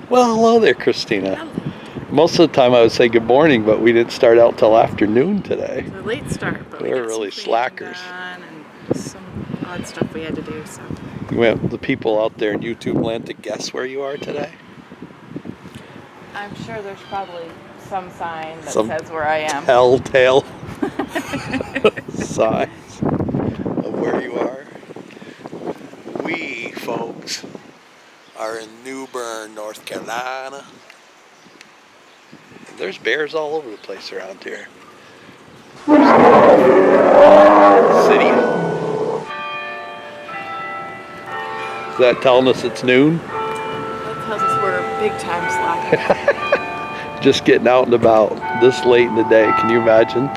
Well, hello there, Christina. Hello. Most of the time I would say good morning, but we didn't start out till afternoon today. It's a late start, but We we were got really some cleaning slackers. done and some odd stuff we had to do. So You want the people out there in YouTube land to guess where you are today? I'm sure there's probably some sign that Some says where I am. Telltale signs of where you are. We, folks, are in New Bern, North Carolina. And there's bears all over the place around here. City. Is that telling us it's noon? That tells us we're big time slackers. Just getting out and about this late in the day, can you imagine?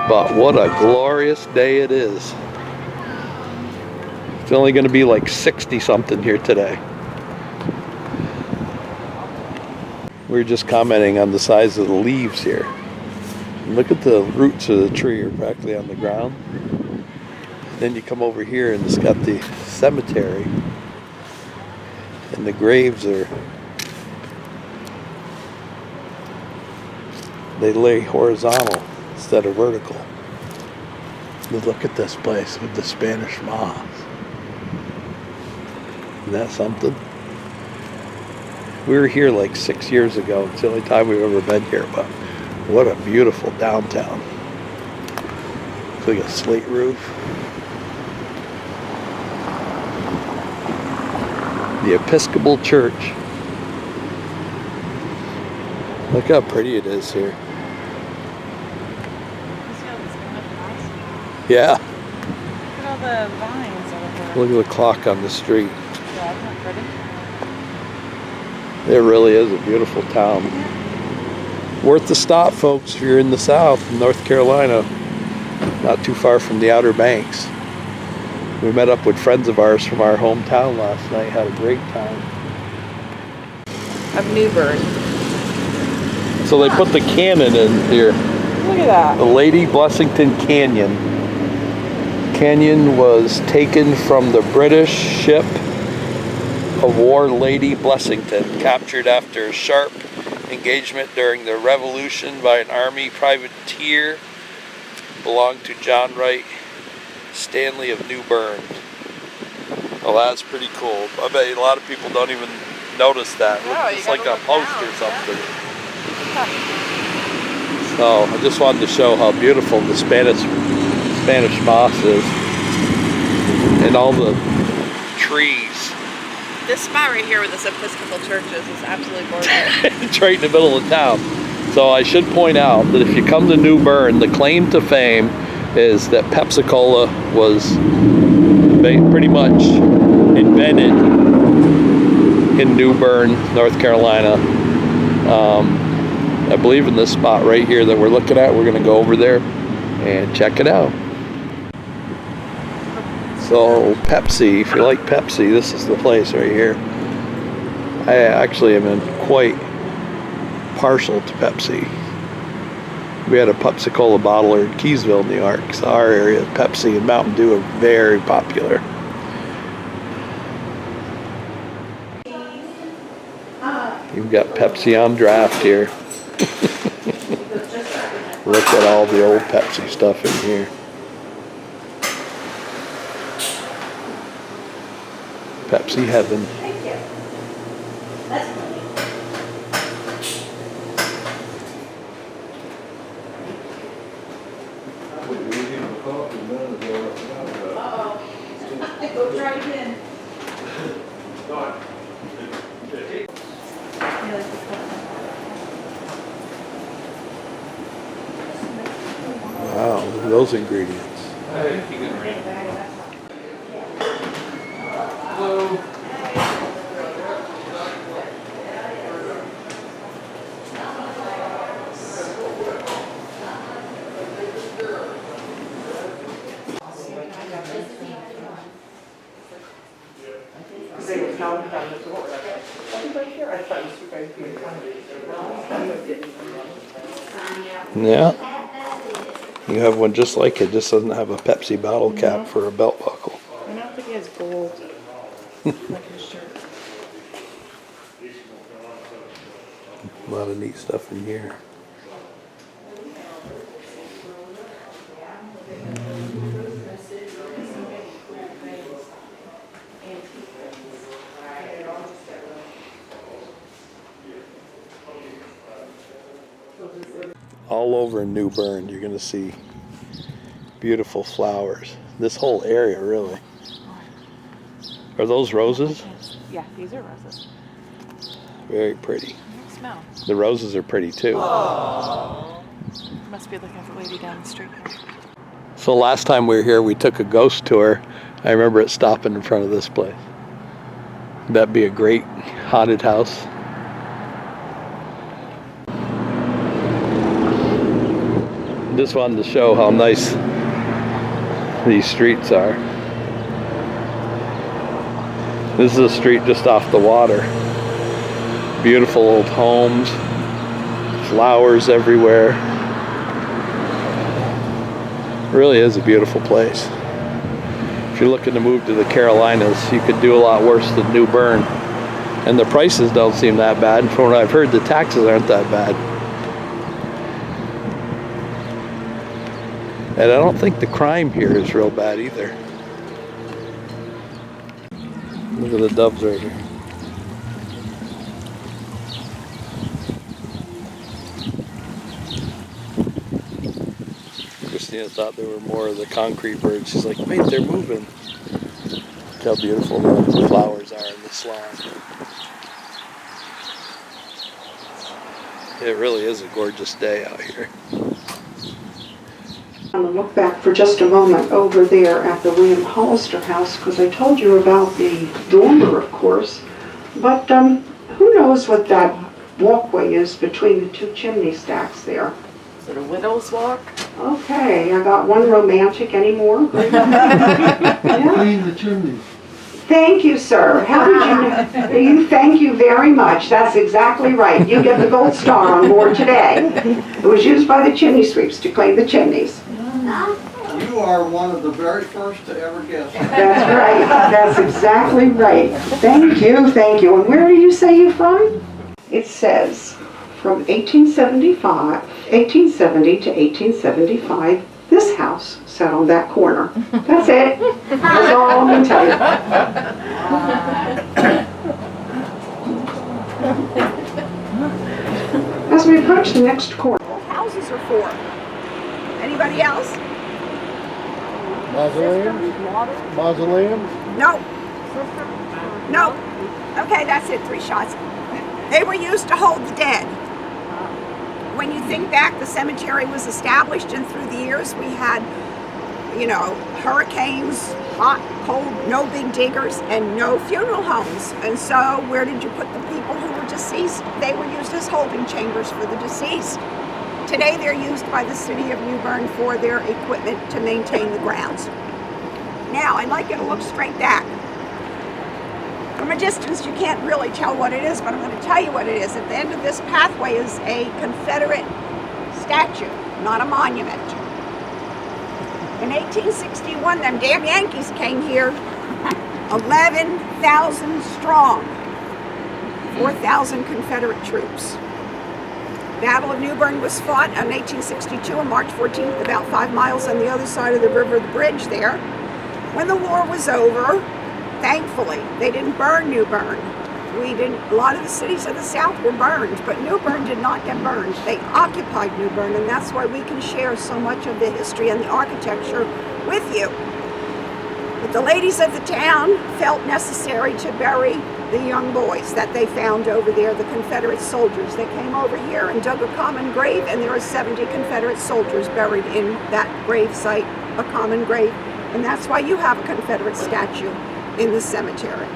But what a glorious day it is. It's only going to be like 60 something here today. We were just commenting on the size of the leaves here. Look at the roots of the tree are practically on the ground. Then you come over here and it's got the cemetery. And the graves are, they lay horizontal instead of vertical. But look at this place with the Spanish moss. Isn't that something? We were here like 6 years ago. It's the only time we've ever been here, but what a beautiful downtown. It's like a slate roof. The Episcopal Church. Look how pretty it is here. Yeah. Look at all the vines over here. Look at the clock on the street. Yeah, isn't that pretty? It really is a beautiful town. Worth the stop, folks, if you're in the South, in North Carolina, not too far from the Outer Banks. We met up with friends of ours from our hometown last night, had a great time. Of New Bern. So they put the cannon in here. Look at that. The Lady Blessington Canyon. Canyon was taken from the British ship of war Lady Blessington, captured after a sharp engagement during the Revolution by an army privateer, belonged to John Wright Stanley of New Bern. Well, that's pretty cool. I bet a lot of people don't even notice that. No, It's like a post or something. Yeah. So I just wanted to show how beautiful the Spanish moss is, and all the trees. This spot right here where this Episcopal church is absolutely gorgeous. It's right in the middle of town. So I should point out that if you come to New Bern, the claim to fame is that Pepsi Cola was pretty much invented in New Bern, North Carolina. I believe in this spot right here that we're looking at. We're going to go over there and check it out. So Pepsi, if you like Pepsi, this is the place right here. I actually am quite partial to Pepsi. We had a Pepsi Cola bottler in Keysville, New York. So our area, Pepsi and Mountain Dew are very popular. You've got Pepsi on draft here. Look at all the old Pepsi stuff in here. Pepsi Heaven. Thank you. That's funny. Uh-oh. Go try again. Wow, look at those ingredients. They were counting down the door. Right here, I thought it was you guys being counted. Yeah. You have one just like it, just doesn't have a Pepsi bottle cap for a belt buckle. I don't think he has gold. Like his shirt. A lot of neat stuff in here. All over New Bern, you're going to see beautiful flowers. This whole area, really. Are those roses? Yeah, these are roses. Very pretty. They smell. The roses are pretty too. Must be looking for lady down the street. So last time we were here, we took a ghost tour. I remember it stopping in front of this place. That'd be a great haunted house. Just wanted to show how nice these streets are. This is a street just off the water. Beautiful old homes, flowers everywhere. It really is a beautiful place. If you're looking to move to the Carolinas, you could do a lot worse than New Bern. And the prices don't seem that bad. From what I've heard, the taxes aren't that bad. And I don't think the crime here is real bad either. Look at the doves right here. Christina thought there were more of the concrete birds. She's like, wait, they're moving. Look how beautiful the flowers are in this lawn. It really is a gorgeous day out here. I'm going to look back for just a moment over there at the William Hollister house, because I told you about the dormer, of course, but who knows what that walkway is between the two chimney stacks there. Is it a widow's walk? Okay, I got one romantic anymore. Yeah. Between the chimneys. Thank you, sir. How did you thank you very much. That's exactly right. You get the gold star on board today. It was used by the chimney sweeps to clean the chimneys. You are one of the very first to ever guess. That's right. That's exactly right. Thank you, thank you. And where do you say you're from? It says from 1870 to 1875, this house sat on that corner. That's it. That's all I'm going to tell you. As we approach the next corner. Houses are for. Anybody else? Mausoleums? Mausoleums? No. No. Okay, that's it. 3 shots. They were used to hold the dead. When you think back, the cemetery was established, and through the years we had, you know, hurricanes, hot, cold, no big diggers, and no funeral homes. And so where did you put the people who were deceased? They were used as holding chambers for the deceased. Today they're used by the city of New Bern for their equipment to maintain the grounds. Now, I'd like you to look straight back. From a distance, you can't really tell what it is, but I'm going to tell you what it is. At the end of this pathway is a Confederate statue, not a monument. In 1861, them damn Yankees came here, 11,000 strong, 4,000 Confederate troops. Battle of New Bern was fought on 1862 on March 14th, about 5 miles on the other side of the river, the bridge there. When the war was over, thankfully, they didn't burn New Bern. A lot of the cities of the South were burned, but New Bern did not get burned. They occupied New Bern, and that's why we can share so much of the history and the architecture with you. But the ladies of the town felt necessary to bury the young boys that they found over there, the Confederate soldiers. They came over here and dug a common grave, and there are 70 Confederate soldiers buried in that grave site, a common grave, and that's why you have a Confederate statue in the cemetery.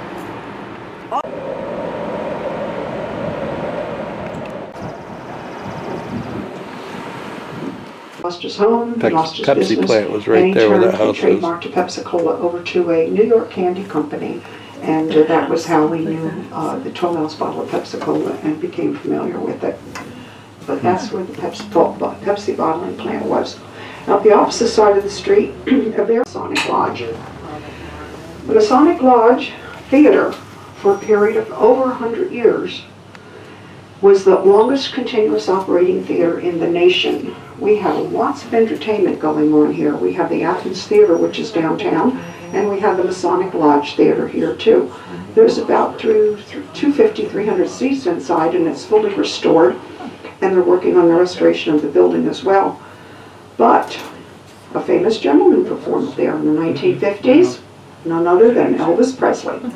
Lost his home, lost his Pepsi business, plant was right there where that house and he was. trademarked a Pepsi-Cola over to a New York candy company, and that was how we knew the 12-ounce bottle of Pepsi-Cola and became familiar with it. But that's where the Pepsi bottling plant was. Now, at the opposite side of the street, a Masonic Lodge. The Masonic Lodge Theater, for a period of over 100 years, was the longest continuous operating theater in the nation. We have lots of entertainment going on here. We have the Athens Theater, which is downtown, and we have the Masonic Lodge Theater here too. There's about 250, 300 seats inside, and it's fully restored, and they're working on the restoration of the building as well. But a famous gentleman performed there in the 1950s, none other than Elvis Presley. The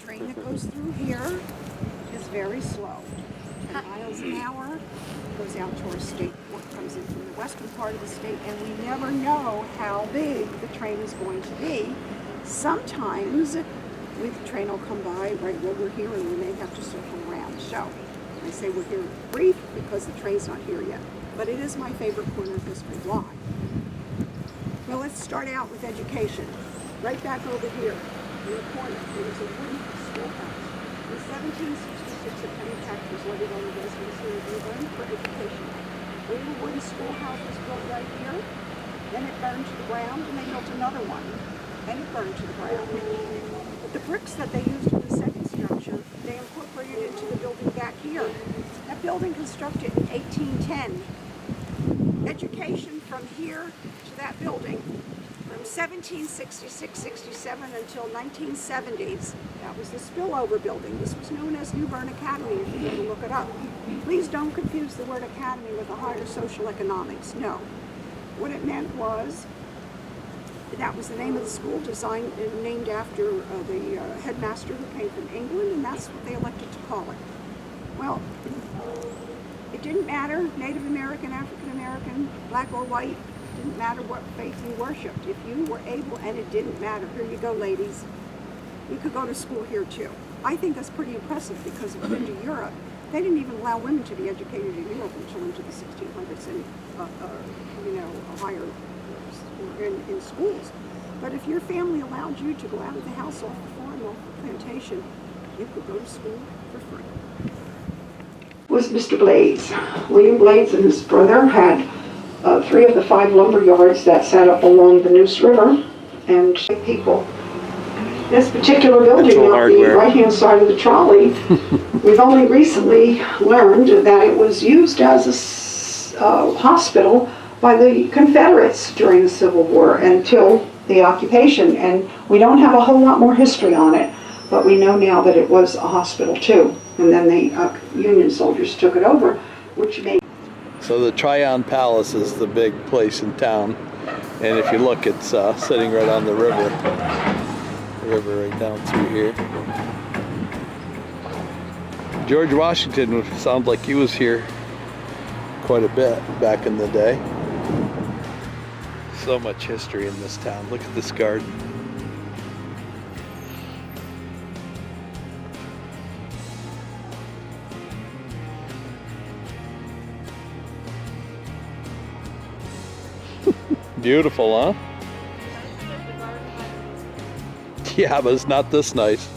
train that goes through here is very slow, 10 miles an hour. Goes out to our state, comes in from the western part of the state, and we never know how big the train is going to be. Sometimes the train will come by right where we're here, and we may have to circle around. So I say we're here brief because the train's not here yet. But it is my favorite corner of history. Why? Well, let's start out with education. Right back over here in the corner, there was a wooden schoolhouse. In 1766, a penny tax was levied on the residents here of New Bern for education. A little wooden schoolhouse was built right here. Then it burned to the ground, and they built another one. Then it burned to the ground. But the bricks that they used for the second structure, they incorporated into the building back here. That building constructed in 1810. Education from here to that building, from 1766-67 until 1970s, that was the spillover building. This was known as New Bern Academy, if you ever look it up. Please don't confuse the word academy with a higher social economics. No. What it meant was, that was the name of the school, designed and named after the headmaster who came from England, and that's what they elected to call it. Well, it didn't matter, Native American, African American, black or white, it didn't matter what faith you worshipped. If you were able, and it didn't matter, here you go ladies, you could go to school here too. I think that's pretty impressive because if you've been to Europe, they didn't even allow women to be educated in Europe until into the 1600s and, higher in schools. But if your family allowed you to go out of the house off the farm, off the plantation, you could go to school for free. Was Mr. Blades. William Blades and his brother had 3 of the 5 lumber yards that sat up along the Neuse River, and people. This particular building on the right-hand side of the trolley, we've only recently learned that it was used as a hospital by the Confederates during the Civil War until the occupation, and we don't have a whole lot more history on it, but we know now that it was a hospital too. And then the Union soldiers took it over, which made... So the Tryon Palace is the big place in town, and if you look, it's sitting right on the river. The river right down through here. George Washington would sound like he was here quite a bit back in the day. So much history in this town. Look at this garden. Beautiful, huh? Yeah, but it's not this nice.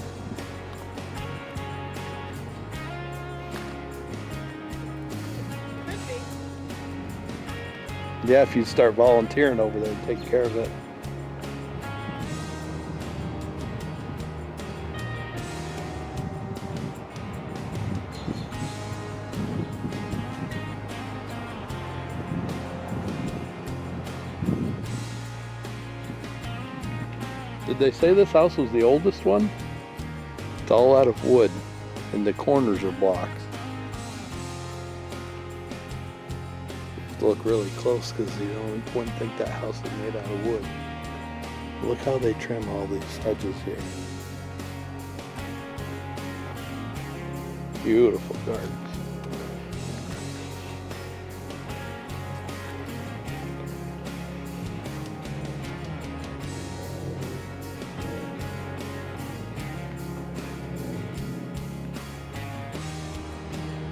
Yeah, if you start volunteering over there and take care of it. Did they say this house was the oldest one? It's all out of wood, and the corners are blocks. Look really close because you wouldn't think that house is made out of wood. Look how they trim all these edges here. Beautiful gardens.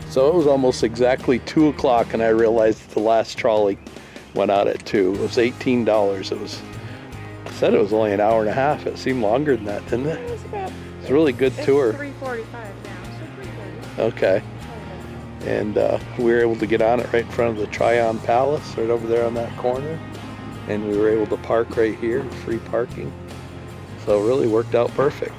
So it was almost exactly 2 o'clock and I realized the last trolley went out at 2. It was $18. It said it was only an hour and a half. It seemed longer than that, didn't it? It's a really good tour. It's 3:45 now, so 3:30. Okay. And we were able to get on it right in front of the Tryon Palace, right over there on that corner. And we were able to park right here, free parking. So it really worked out perfect.